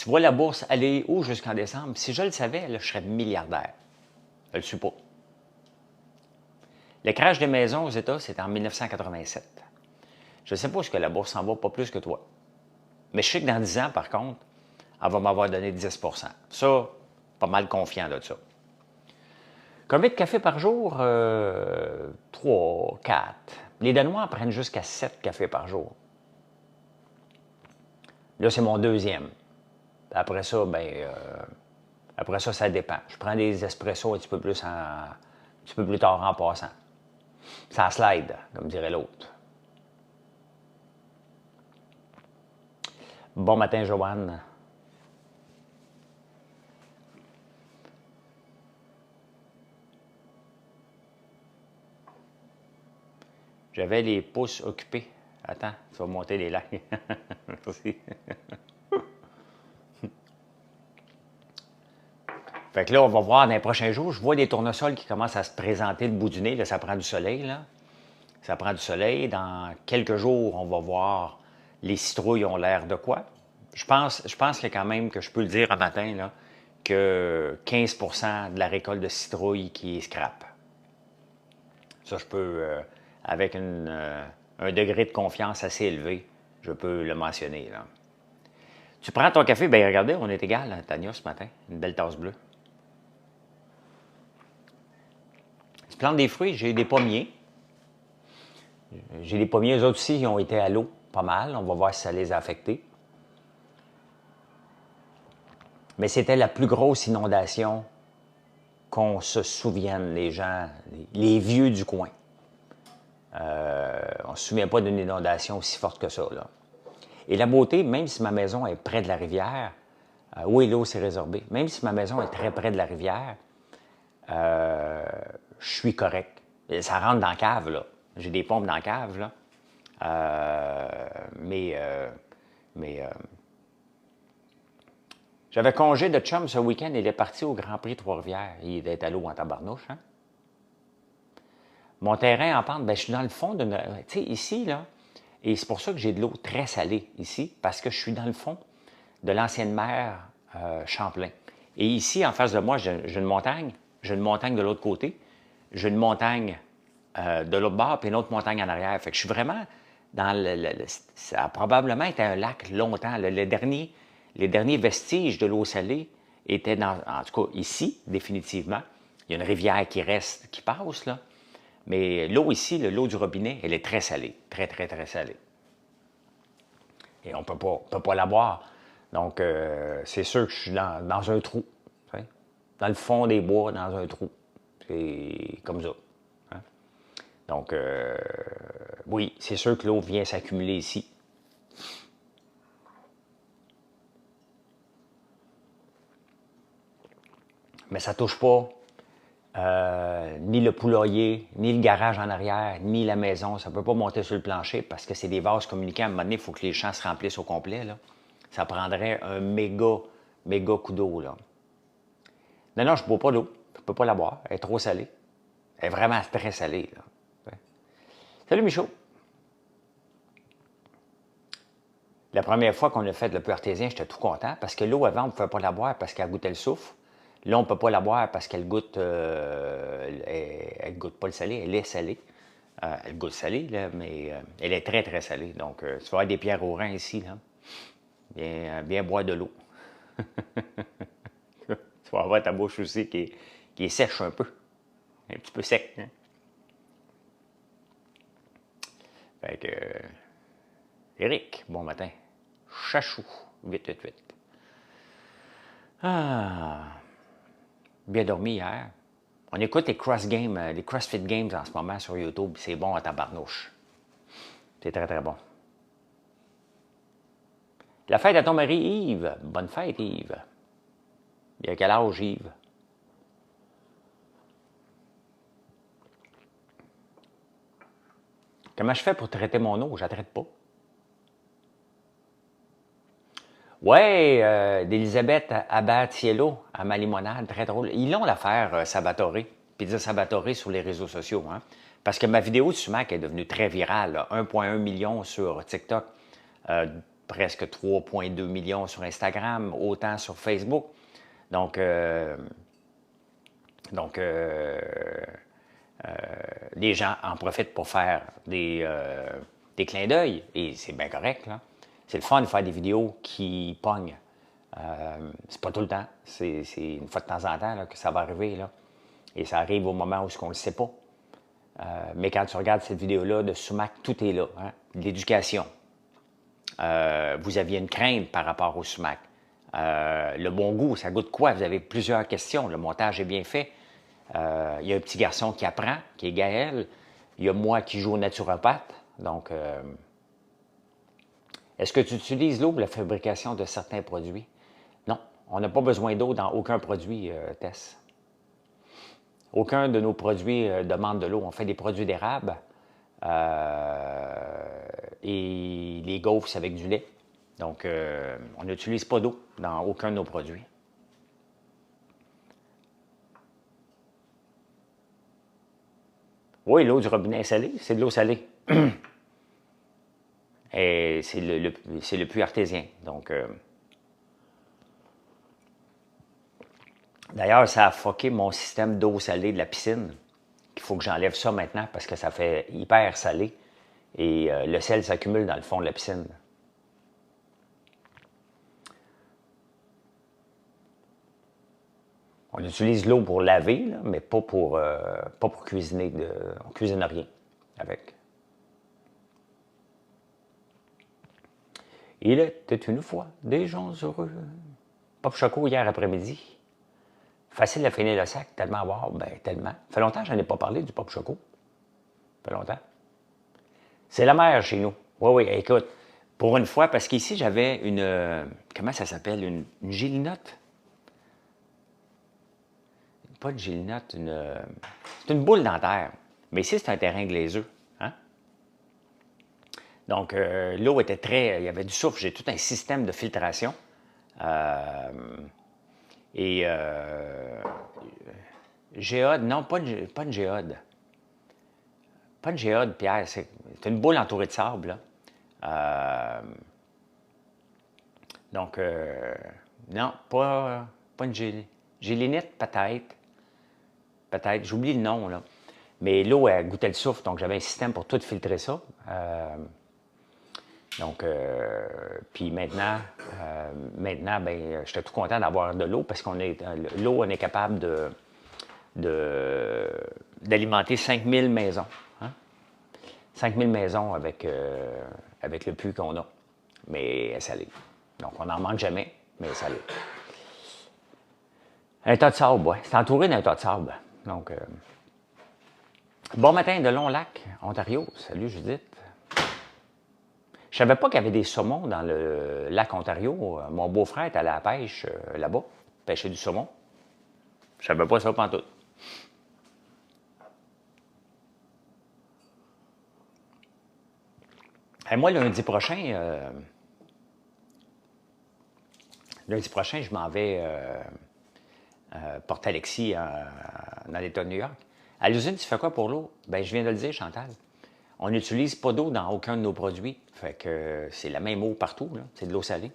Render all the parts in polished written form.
Tu vois la bourse aller où jusqu'en décembre? Si je le savais, là, je serais milliardaire. Je ne le suis pas. Le crash des maisons aux États, c'était en 1987. Je ne sais pas ce que la bourse s'en va, pas plus que toi. Mais je sais que dans 10 ans, par contre, elle va m'avoir donné 10 Ça, pas mal confiant de ça. Combien de cafés par jour? 3, 4. Les Danois en prennent jusqu'à 7 cafés par jour. Là, c'est mon deuxième. Après ça, ça dépend. Je prends des espressos un petit peu plus tard en passant. Ça slide, comme dirait l'autre. Bon matin, Joanne. J'avais les pouces occupés. Attends, tu vas monter les likes. Merci. Fait que là, on va voir dans les prochains jours. Je vois des tournesols qui commencent à se présenter le bout du nez. Là, ça prend du soleil, là. Ça prend du soleil. Dans quelques jours, on va voir les citrouilles ont l'air de quoi. Je pense que quand même que je peux le dire un matin, là, que 15 de la récolte de citrouilles qui est scrap. Ça, je peux, avec un degré de confiance assez élevé, je peux le mentionner, là. Tu prends ton café, bien regardez, on est égal, hein, Tania, ce matin. Une belle tasse bleue. Tu plantes des fruits, j'ai des pommiers. J'ai des pommiers, eux autres aussi, ils ont été à l'eau pas mal. On va voir si ça les a affectés. Mais c'était la plus grosse inondation qu'on se souvienne, les gens, les vieux du coin. On ne se souvient pas d'une inondation aussi forte que ça, là. Et la beauté, même si ma maison est près de la rivière, oui, l'eau s'est résorbée, même si ma maison est très près de la rivière, je suis correct. Et ça rentre dans la cave, là. J'ai des pompes dans la cave, là. J'avais congé de chum ce week-end. Il est parti au Grand Prix Trois-Rivières. Il est à l'eau en tabarnouche, hein? Mon terrain en pente, bien, je suis dans le fond d'une... Tu sais, ici, là, et c'est pour ça que j'ai de l'eau très salée ici, parce que je suis dans le fond de l'ancienne mer Champlain. Et ici, en face de moi, j'ai une montagne. J'ai une montagne de l'autre côté. J'ai une montagne de l'autre bord, puis une autre montagne en arrière. Fait que je suis vraiment dans ça a probablement été un lac longtemps. Les derniers vestiges de l'eau salée étaient en tout cas ici, définitivement. Il y a une rivière qui passe, là. Mais l'eau ici, l'eau du robinet, elle est très salée. Très, très, très salée. Et on peut pas la boire. Donc, c'est sûr que je suis dans un trou. T'sais? Dans le fond des bois, dans un trou. C'est comme ça. Hein? Donc, oui, c'est sûr que l'eau vient s'accumuler ici. Mais ça ne touche pas ni le poulailler, ni le garage en arrière, ni la maison. Ça ne peut pas monter sur le plancher parce que c'est des vases communicants. À un moment donné, il faut que les champs se remplissent au complet, là. Ça prendrait un méga coup d'eau, là. Non, je ne bois pas l'eau. Je ne peux pas la boire. Elle est trop salée. Elle est vraiment très salée, là. Ouais. Salut, Michaud. La première fois qu'on a fait le peu artésien, j'étais tout content parce que l'eau avant, on ne pouvait pas la boire parce qu'elle goûtait le soufre. Là, on ne peut pas la boire parce qu'elle goûte, elle goûte pas le salé, elle est salée. Elle goûte salée, là, mais elle est très, très salée. Donc, tu vas avoir des pierres au rein ici, là. Bien boire de l'eau. Tu vas avoir ta bouche aussi qui est sèche un peu. Un petit peu sec, hein? Fait que... Éric, bon matin. Chachou, 888. Ah... Bien dormi hier. On écoute les CrossFit Games en ce moment sur YouTube. C'est bon à tabarnouche. C'est très, très bon. La fête à ton mari, Yves. Bonne fête, Yves. Il a quel âge, Yves? Comment je fais pour traiter mon eau? Je la traite pas. Ouais, d'Elisabeth Abatiello à ma limonade, très drôle. Ils l'ont l'affaire Salvatore, Pizza Salvatore sur les réseaux sociaux, hein? Parce que ma vidéo de sumac est devenue très virale, là, 1,1 million sur TikTok, presque 3,2 millions sur Instagram, autant sur Facebook. Donc les gens en profitent pour faire des clins d'œil, et c'est bien correct, là. C'est le fun de faire des vidéos qui pognent. C'est pas tout le temps, c'est une fois de temps en temps là, que ça va arriver, là. Et ça arrive au moment où on ne le sait pas. Mais quand tu regardes cette vidéo-là de sumac, tout est là, hein? L'éducation. Vous aviez une crainte par rapport au sumac. Le bon goût, ça goûte quoi? Vous avez plusieurs questions. Le montage est bien fait. Il y a un petit garçon qui apprend, qui est Gaël. Il y a moi qui joue au naturopathe. Donc, est-ce que tu utilises l'eau pour la fabrication de certains produits? Non, on n'a pas besoin d'eau dans aucun produit, Tess. Aucun de nos produits demande de l'eau. On fait des produits d'érable et les gaufres, c'est avec du lait. Donc, on n'utilise pas d'eau dans aucun de nos produits. Oui, l'eau du robinet est salée, c'est de l'eau salée. Et c'est le puits artésien. Donc, d'ailleurs, ça a fucké mon système d'eau salée de la piscine. Il faut que j'enlève ça maintenant parce que ça fait hyper salé. Et le sel s'accumule dans le fond de la piscine. On utilise l'eau pour laver, là, mais pas pour cuisiner. On ne cuisine rien avec. Il était une fois des gens heureux. Pop Choco hier après-midi. Facile à finir le sac, tellement wow, ben tellement. Ça fait longtemps que je n'en ai pas parlé du Pop Choco. Ça fait longtemps. C'est la mer chez nous. Oui, oui, écoute, pour une fois, parce qu'ici, j'avais une... comment ça s'appelle? Une gélinote? Pas une gélinote, c'est une boule dentaire. Mais ici, c'est un terrain glaiseux. Hein? Donc, l'eau était très... Il y avait du soufre. J'ai tout un système de filtration. Géode, non, pas une géode. Pas une géode, Pierre. C'est une boule entourée de sable. Là. Donc, non, pas une gélinite, peut-être. Peut-être, j'oublie le nom, là. Mais l'eau, elle goûtait le soufre, donc j'avais un système pour tout filtrer ça. Puis maintenant, ben, j'étais tout content d'avoir de l'eau parce l'eau, on est capable d'alimenter 5000 maisons. Hein? 5000 maisons avec le puits qu'on a. Mais elle est salée. Donc, on n'en manque jamais, mais elle est salée. Un tas de sable, oui. C'est entouré d'un tas de sable. Donc, bon matin de Long Lac, Ontario. Salut, Judith. Je savais pas qu'il y avait des saumons dans le lac Ontario. Mon beau-frère est allé à la pêche là-bas, pêcher du saumon. Je savais pas ça pantoute. Et moi, lundi prochain, je m'en vais porter Alexis dans l'État de New York. À l'usine, tu fais quoi pour l'eau? Bien, je viens de le dire, Chantal. On n'utilise pas d'eau dans aucun de nos produits. Fait que c'est la même eau partout, là. C'est de l'eau salée.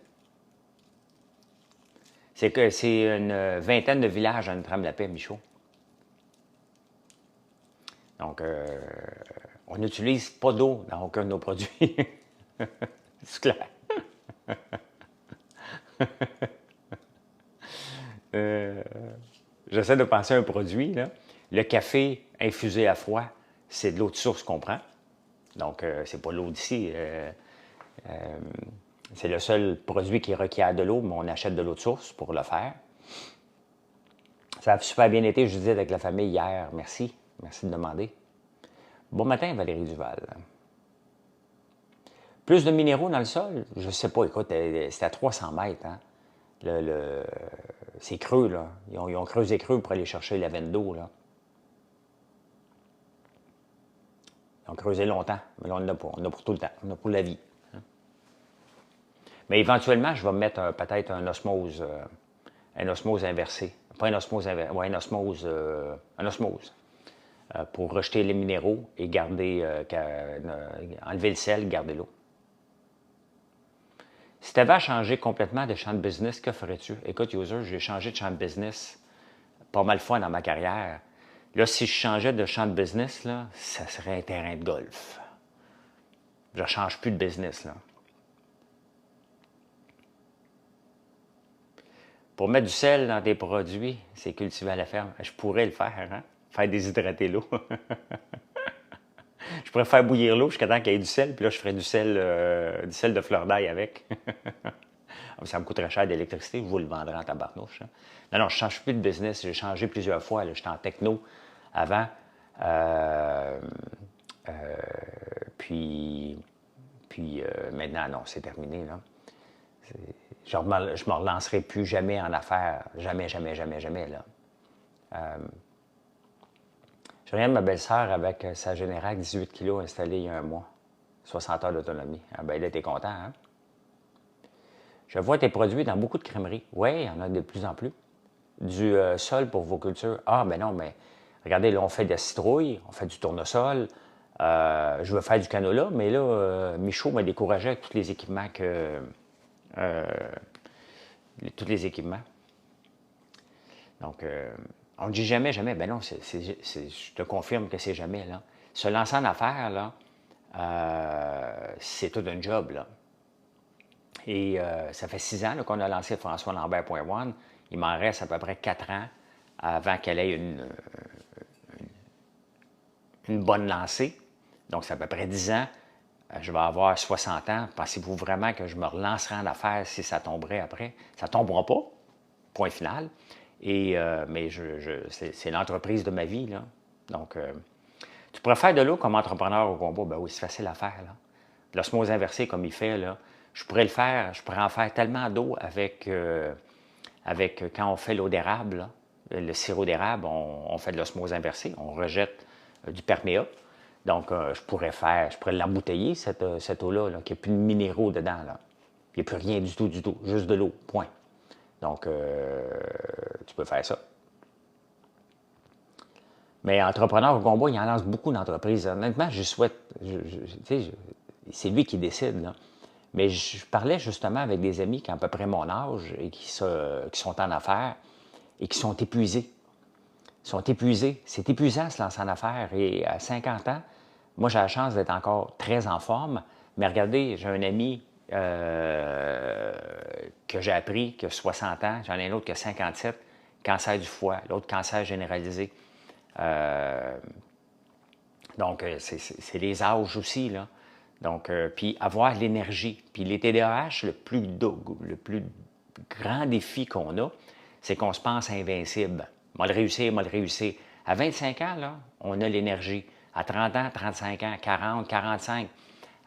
C'est une vingtaine de villages à Notre-Dame-la-Paix, Michaud. Donc, on n'utilise pas d'eau dans aucun de nos produits. C'est clair. J'essaie de penser à un produit, là. Le café infusé à froid, c'est de l'eau de source qu'on prend. Donc, c'est pas l'eau d'ici. C'est le seul produit qui requiert de l'eau, mais on achète de l'eau de source pour le faire. Ça a super bien été, je disais, avec la famille hier. Merci. Merci de demander. Bon matin, Valérie Duval. Plus de minéraux dans le sol? Je sais pas. Écoute, c'est à 300 mètres. Hein? C'est creux, là. Ils ont creusé creux pour aller chercher la veine d'eau, là. Ils ont creusé longtemps, mais là, on n'a pas. On a pour tout le temps. On a pour la vie. Hein? Mais éventuellement, je vais mettre peut-être un osmose inversé. Pas un osmose inversé, oui, un osmose. Pour rejeter les minéraux et garder, enlever le sel, garder l'eau. Si tu avais à changer complètement de champ de business, que ferais-tu? Écoute, user, j'ai changé de champ de business pas mal de fois dans ma carrière. Là, si je changeais de champ de business, là, ça serait un terrain de golf. Je ne change plus de business, là. Pour mettre du sel dans tes produits, c'est cultivé à la ferme. Je pourrais le faire, hein? Faire déshydrater l'eau. Je pourrais faire bouillir l'eau jusqu'à temps qu'il y ait du sel, puis là, je ferais du sel de fleur d'ail avec. Ça me coûterait cher d'électricité, je vous le vendrai en tabarnouche. Hein. Non, je ne change plus de business. J'ai changé plusieurs fois. J'étais en techno avant. Puis maintenant, non, c'est terminé. Là. Je ne me relancerai plus jamais en affaires. Jamais, jamais, jamais, jamais. Là. Je reviens de ma belle-sœur avec sa Générac 18 kg installée il y a un mois. 60 heures d'autonomie. Ah ben, elle était content, hein? Je vois tes produits dans beaucoup de crèmeries. Oui, il y en a de plus en plus. Du sol pour vos cultures. Ah, ben non, mais regardez, là, on fait de la citrouille, on fait du tournesol. Je veux faire du canola, mais là, Michaud m'a découragé avec tous les équipements tous les équipements. Donc, on ne dit jamais, jamais. Ben non, je te confirme que c'est jamais, là. Se lancer en affaires, là, c'est tout un job, là. Et ça fait 6 ans qu'on a lancé François Lambert.one. Il m'en reste à peu près 4 ans avant qu'elle ait une bonne lancée. Donc, c'est à peu près 10 ans. Je vais avoir 60 ans. Pensez-vous vraiment que je me relancerai en affaires si ça tomberait après? Ça ne tombera pas, point final. Mais c'est l'entreprise de ma vie, là. Donc, tu pourrais faire de l'eau comme entrepreneur au combat. Ben oui, c'est facile à faire, là. L'osmose inversée, comme il fait, là, je pourrais le faire. Je pourrais en faire tellement d'eau avec quand on fait l'eau d'érable, là, le sirop d'érable, on fait de l'osmose inversée. On rejette du perméa. Donc, je pourrais l'embouteiller, cette eau-là, là, qu'il n'y a plus de minéraux dedans, là. Il n'y a plus rien du tout, juste de l'eau, point. Donc, tu peux faire ça. Mais entrepreneur au combat, il en lance beaucoup d'entreprises. Honnêtement, je souhaite, c'est lui qui décide, là. Mais je parlais justement avec des amis qui ont à peu près mon âge et qui sont en affaires et qui sont épuisés. Ils sont épuisés. C'est épuisant de se lancer en affaires. Et à 50 ans, moi, j'ai la chance d'être encore très en forme. Mais regardez, j'ai un ami que j'ai appris qui a 60 ans. J'en ai un autre qui a 57, cancer du foie, l'autre cancer généralisé. Donc, c'est les âges aussi, là. Donc, puis avoir l'énergie. Puis les TDAH, le plus grand défi qu'on a, c'est qu'on se pense invincible. Moi, le réussir. À 25 ans, là, on a l'énergie. À 30 ans, 35 ans, 40, 45.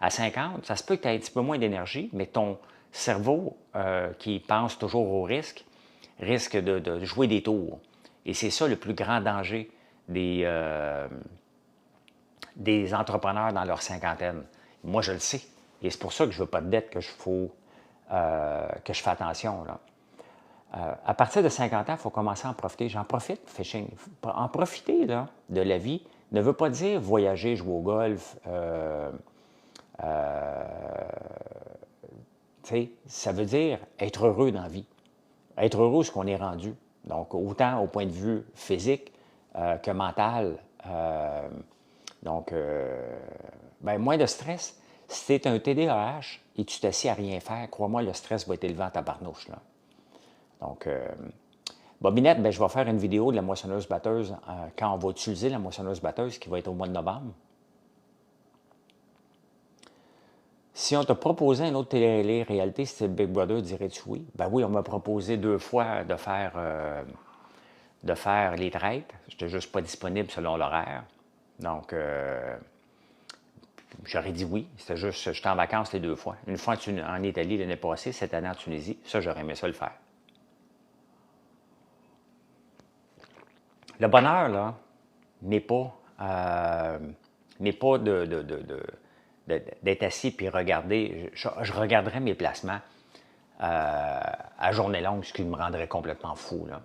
À 50, ça se peut que tu aies un petit peu moins d'énergie, mais ton cerveau, qui pense toujours au risque de jouer des tours. Et c'est ça le plus grand danger des entrepreneurs dans leur cinquantaine. Moi, je le sais. Et c'est pour ça que je ne veux pas de dette, que je fais attention, là. À partir de 50 ans, il faut commencer à en profiter. J'en profite, fishing. En profiter, là, de la vie ne veut pas dire voyager, jouer au golf. Ça veut dire être heureux dans la vie. Être heureux, ce qu'on est rendu. Donc, autant au point de vue physique que mental. Donc, moins de stress. Si tu es un TDAH et tu t'assieds à rien faire, crois-moi, le stress va être élevé en tabarnouche, là. Donc, Bobinette, je vais faire une vidéo de la moissonneuse-batteuse quand on va utiliser la moissonneuse-batteuse qui va être au mois de novembre. Si on t'a proposé un autre télé-réalité, c'était Big Brother, dirais-tu oui? Ben oui, on m'a proposé 2 fois de faire les traites. Je n'étais juste pas disponible selon l'horaire. Donc, j'aurais dit oui. C'était juste, j'étais en vacances les 2 fois. Une fois en Italie l'année passée, cette année en Tunisie. Ça, j'aurais aimé ça le faire. Le bonheur, là, n'est pas d'être assis puis regarder. Je regarderais mes placements à journée longue, ce qui me rendrait complètement fou, là.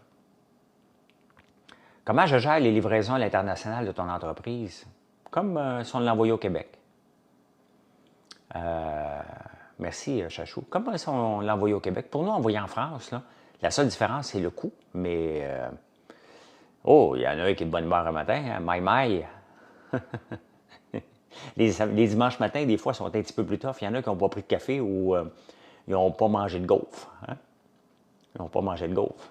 Comment je gère les livraisons à l'international de ton entreprise? Comme si on l'envoyait au Québec. Merci, Chachou. Comment ça, on l'a envoyé au Québec? Pour nous, envoyer en France, là, la seule différence, c'est le coût. Mais, oh, il y en a un qui est de bonne humeur un matin, hein? Maï. Les dimanches matins, des fois, sont un petit peu plus tough. Il y en a qui n'ont pas pris de café ou ils n'ont pas mangé de gaufre. Hein? Ils n'ont pas mangé de gaufre.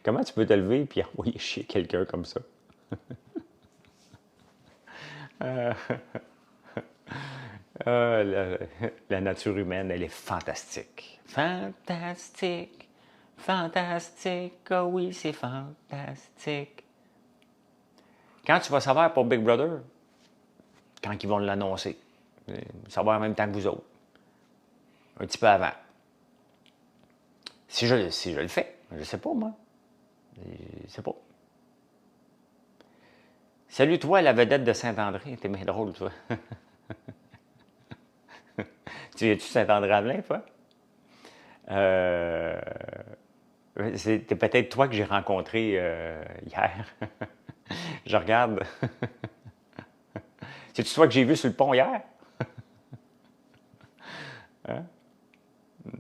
Comment tu peux te lever et envoyer chier quelqu'un comme ça? La nature humaine, elle est fantastique. Fantastique. Fantastique. Oh oui, c'est fantastique. Quand tu vas savoir pour Big Brother, quand ils vont l'annoncer, savoir en même temps que vous autres, un petit peu avant. Si je le fais, je ne sais pas, moi. Je sais pas. Salut toi, la vedette de Saint-André. T'es bien drôle, toi. Tu viens-tu de Saint-André-Avelin, toi? C'était peut-être toi que j'ai rencontré hier. Je regarde. C'est-tu toi que j'ai vu sur le pont hier? Hein?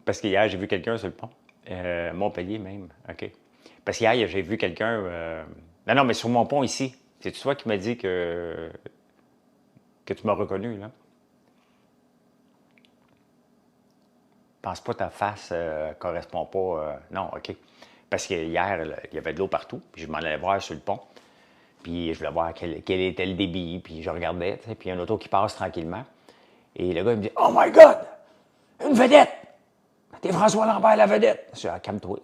Parce qu'hier, j'ai vu quelqu'un sur le pont. Montpellier même. OK. Parce qu'hier, j'ai vu quelqu'un. Non, mais sur mon pont ici. C'est-tu toi qui m'as dit que tu m'as reconnu, là? Pense pas que ta face correspond pas. Non, OK. Parce que hier, il y avait de l'eau partout, puis je m'en allais voir sur le pont. Puis je voulais voir quel était le débit, puis je regardais, puis il y a un auto qui passe tranquillement. Et le gars, il me dit « Oh my God! Une vedette! T'es François Lambert, la vedette! » Je dis « Ah, calme-toi. »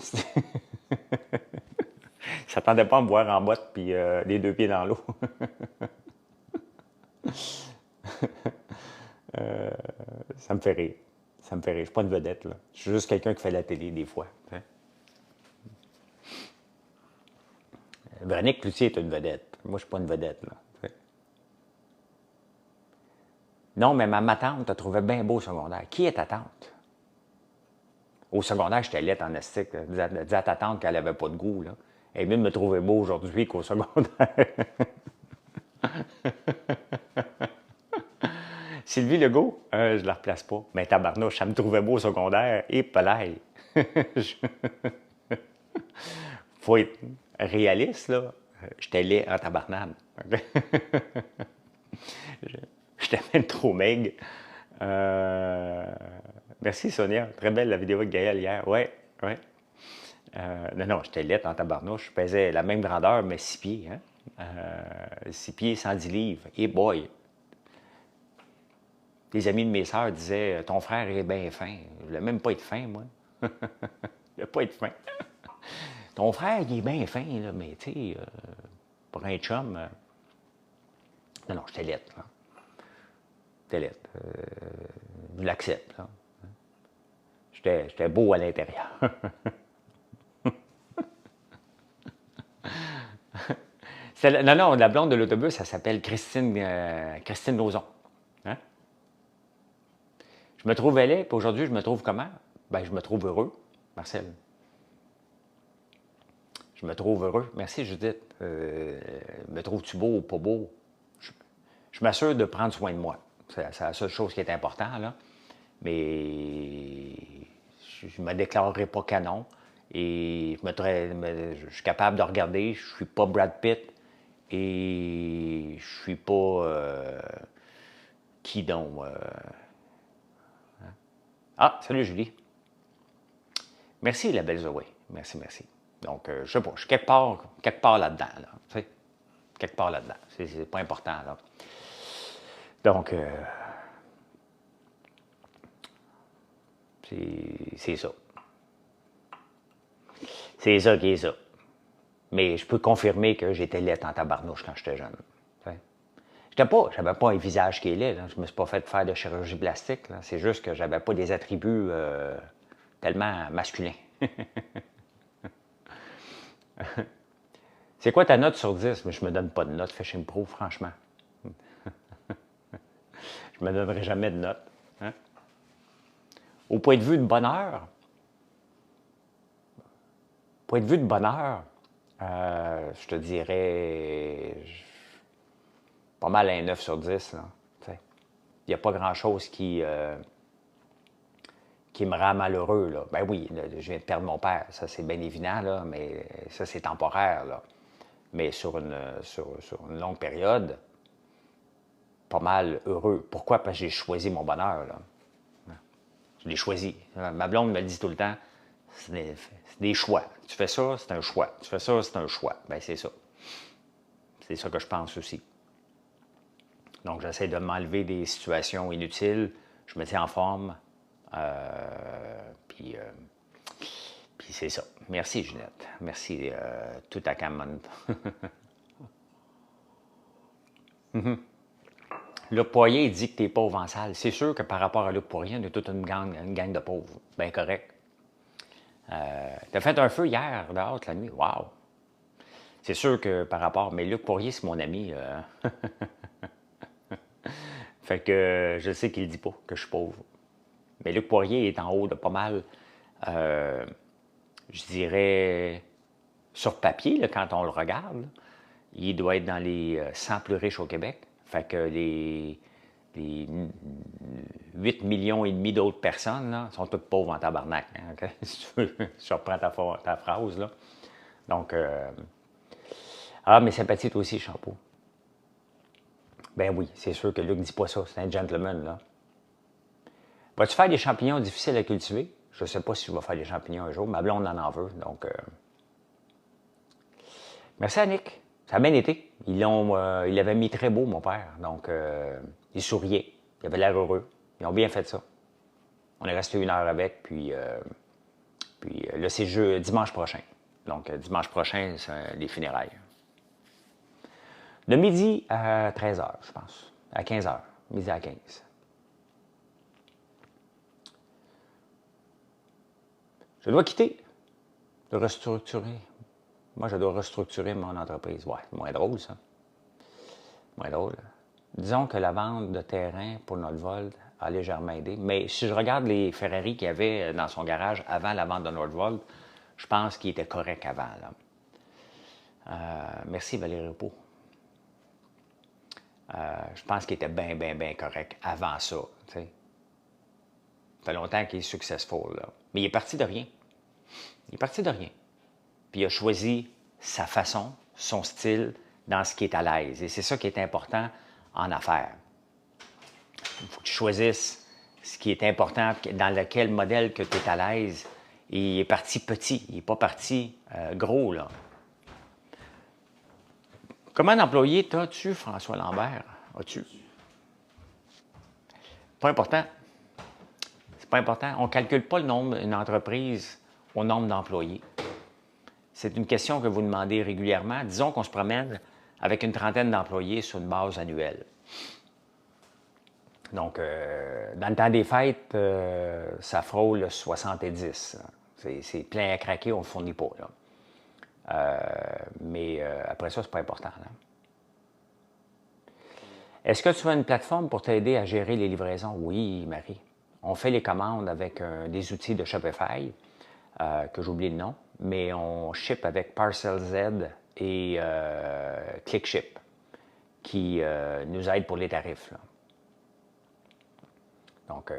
Je s'attendait pas à me voir en botte, puis les deux pieds dans l'eau. Ça me fait rire. Ça me fait rire. Je suis pas une vedette, là. Je suis juste quelqu'un qui fait la télé des fois. Hein? Véronique Cloutier est une vedette. Moi, je suis pas une vedette, là. T'sais. Non, mais ma tante te trouvait bien beau au secondaire. Qui est ta tante? Au secondaire, j'étais laite en estique. Dis à ta tante qu'elle avait pas de goût, là. Elle est mieux de me trouver beau aujourd'hui qu'au secondaire. Sylvie Legault, je la replace pas. Mais tabarnouche, ça me trouvait beau au secondaire. Et pelaille. Faut être réaliste, là. J'étais laid en tabarnane. J'étais même trop maigre. Merci, Sonia. Très belle la vidéo avec Gaël hier. Ouais. Non, j'étais laid en tabarnouche. Je pesais la même grandeur, mais 6 pieds. Hein? 6 pieds, 110 livres. Et boy! Les amis de mes sœurs disaient « Ton frère est bien fin. » Je voulais même pas être fin, moi. Je voulais pas être fin. Ton frère, il est bien fin, là, mais tu sais, pour un chum... Non, j'étais laid, là. J'étais laid. Je l'accepte, là. J'étais beau à l'intérieur. Non, la blonde de l'autobus, elle s'appelle Christine Lauzon. Hein? Je me trouvais laid, puis aujourd'hui, je me trouve comment? Ben, je me trouve heureux, Marcel. Je me trouve heureux. Merci, Judith. Me trouves-tu beau ou pas beau? Je m'assure de prendre soin de moi. C'est la seule chose qui est importante, là. Mais je ne me déclarerai pas canon. Et je suis capable de regarder. Je suis pas Brad Pitt. Et je suis pas... qui donc? Ah, salut Julie. Merci, la belle Zoé. Merci. Donc, je sais pas, je suis quelque part là-dedans. Là, tu sais, quelque part là-dedans. C'est pas important, là. Donc, c'est ça. C'est ça qui est ça. Mais je peux confirmer que j'étais laid en tabarnouche quand j'étais jeune. J'avais pas un visage qui est laid. Là. Je me suis pas fait faire de chirurgie plastique. C'est juste que j'avais pas des attributs tellement masculins. C'est quoi ta note sur 10? Mais je me donne pas de note, Fishing Pro, franchement. Je me donnerai jamais de note. Hein? Au point de vue de bonheur, je te dirais pas mal un 9 sur 10. Là, il n'y a pas grand-chose qui me rend malheureux. Là. Ben oui, là, je viens de perdre mon père, ça c'est bien évident, là, mais ça c'est temporaire. Là. Mais sur une longue période, pas mal heureux. Pourquoi? Parce que j'ai choisi mon bonheur. Là. Je l'ai choisi. Ma blonde me le dit tout le temps, c'est des choix. Tu fais ça, c'est un choix. Tu fais ça, c'est un choix. Ben c'est ça. C'est ça que je pense aussi. Donc, j'essaie de m'enlever des situations inutiles. Je me tiens en forme. Puis c'est ça. Merci, Ginette. Merci, tout à Cameron. Luc Poirier, il dit que t'es pauvre en salle. C'est sûr que par rapport à Luc Poirier, on est toute une gang de pauvres. Bien correct. T'as fait un feu hier, dehors, la nuit. Wow! C'est sûr que par rapport... Mais Luc Poirier, c'est mon ami. Fait que je sais qu'il ne dit pas que je suis pauvre. Mais Luc Poirier est en haut de pas mal, je dirais, sur papier, là, quand on le regarde, là, il doit être dans les 100 plus riches au Québec. Fait que les 8 millions et demi d'autres personnes là, sont toutes pauvres en tabarnak. Hein, okay? Si tu veux, je reprends ta phrase. Là. Donc, mes sympathies, toi aussi, Champeau. Ben oui, c'est sûr que Luc ne dit pas ça. C'est un gentleman, là. Vas-tu faire des champignons difficiles à cultiver? Je ne sais pas si je vais faire des champignons un jour. Ma blonde en veut, donc... Merci à Nick. Ça a bien été. Il l'avait mis très beau, mon père. Donc, il souriait. Il avait l'air heureux. Ils ont bien fait ça. On est resté 1 heure avec, puis là, c'est dimanche prochain. Donc, dimanche prochain, c'est les funérailles. De midi à 13h, je pense. À 15h. Midi à 15. Je dois quitter. De restructurer. Moi, je dois restructurer mon entreprise. Ouais, c'est moins drôle, ça. Moins drôle. Disons que la vente de terrain pour Nordvolt a légèrement aidé. Mais si je regarde les Ferrari qu'il y avait dans son garage avant la vente de Nordvolt, je pense qu'il était correct avant. Là. Merci, Valérie Repos. Je pense qu'il était bien correct avant ça. T'sais. Ça fait longtemps qu'il est successful. Là. Mais il est parti de rien. Il est parti de rien. Puis il a choisi sa façon, son style, dans ce qui est à l'aise. Et c'est ça qui est important en affaires. Il faut que tu choisisses ce qui est important, dans lequel modèle que tu es à l'aise. Et il est parti petit, il n'est pas parti gros, là. Combien d'employés t'as-tu, François Lambert? As-tu? Pas important. C'est pas important. On ne calcule pas le nombre d'une entreprise au nombre d'employés. C'est une question que vous demandez régulièrement. Disons qu'on se promène avec une trentaine d'employés sur une base annuelle. Donc, dans le temps des fêtes, ça frôle 70. C'est plein à craquer, on ne fournit pas. Là. Mais après ça, c'est pas important. Là. Est-ce que tu as une plateforme pour t'aider à gérer les livraisons? Oui, Marie. On fait les commandes avec des outils de Shopify, que j'oublie le nom, mais on ship avec ParcelZ et ClickShip, qui nous aident pour les tarifs. Là. Donc,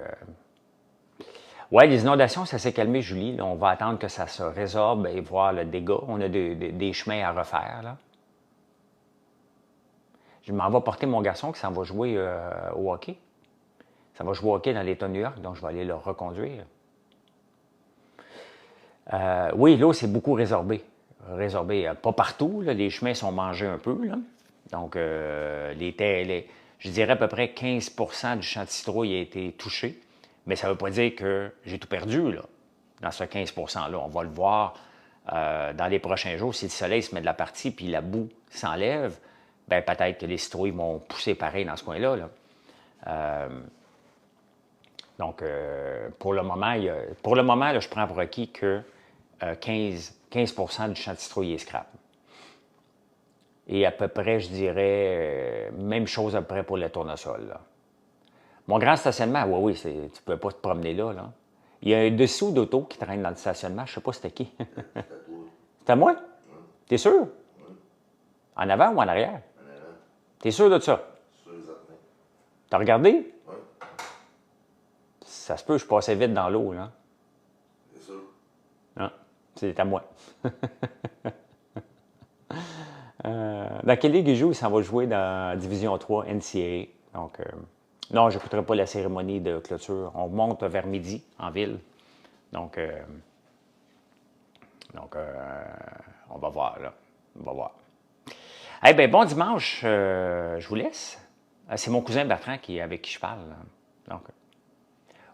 les inondations, ça s'est calmé, Julie. Là, on va attendre que ça se résorbe et voir le dégât. On a des chemins à refaire. Là. Je m'en vais porter mon garçon qui s'en va jouer au hockey. Ça va jouer au hockey dans l'État de New York, donc je vais aller le reconduire. Oui, l'eau, c'est beaucoup résorbé. Pas partout, là, les chemins sont mangés un peu. Là. Donc, je dirais à peu près 15 % du champ de citrouille a été touché. Mais ça ne veut pas dire que j'ai tout perdu là, dans ce 15 %-là. On va le voir dans les prochains jours. Si le soleil se met de la partie puis la boue s'enlève, bien peut-être que les citrouilles vont pousser pareil dans ce coin-là. Là. Donc, pour le moment, là, je prends pour acquis que 15 % du champ de citrouille est scrap. Et à peu près, je dirais, même chose à peu près pour le tournesol. Là. Mon grand stationnement, oui, tu ne peux pas te promener là, là. Il y a un dessous d'auto qui traîne dans le stationnement. Je ne sais pas c'était qui. C'est à moi? T'es sûr? En avant ou en arrière? En avant. T'es sûr de ça? Sûr et certain. T'as regardé? Oui. Ça se peut, je passais vite dans l'eau, là. C'est sûr. Non, c'est à moi. Dans quelle ligue il joue? Il s'en va jouer dans Division 3 NCAA. Donc, non, je n'écouterai pas la cérémonie de clôture. On monte vers midi en ville. Donc, on va voir, là. On va voir. Eh bien, bon dimanche. Je vous laisse. C'est mon cousin Bertrand avec qui je parle. Là. Donc,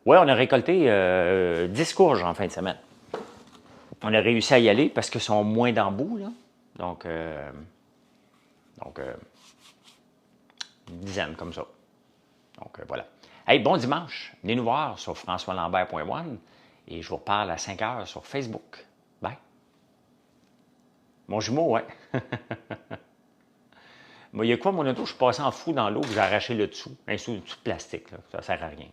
oui, on a récolté 10 courges en fin de semaine. On a réussi à y aller parce qu'ils sont moins d'embout, là. Donc, une dizaine comme ça. Donc, voilà. Hey, bon dimanche. Venez nous voir sur françoislambert.one et je vous reparle à 5 heures sur Facebook. Bye. Mon jumeau, ouais. Mais il y a quoi, mon auto? Je suis passé en fou dans l'eau, j'ai arraché le dessous. Un dessous de plastique, là. Ça ne sert à rien.